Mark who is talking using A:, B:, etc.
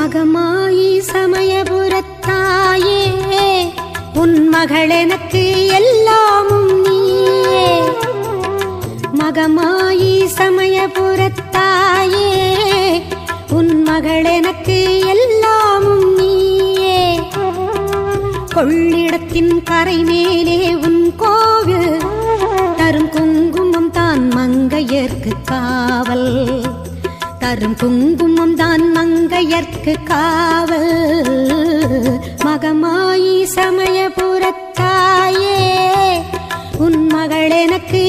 A: மகமாயி சமயபுரத்தாயே உன் மகள் எனக்கு எல்லாமும் நீயே. மகமாயி சமயபுரத்தாயே உன் மகள் எனக்கு எல்லாமும் நீயே. கொள்ளிடத்தின் கரை மேலே உன் கோவில் தரும் குங்குமம் தான் மங்கையர்க்கு காவல். தரும் குங்குமம் தான் மங்கையர்க்கு காவல். மகமாயி சமயபுரத்தாயே உன் மகள் எனக்கு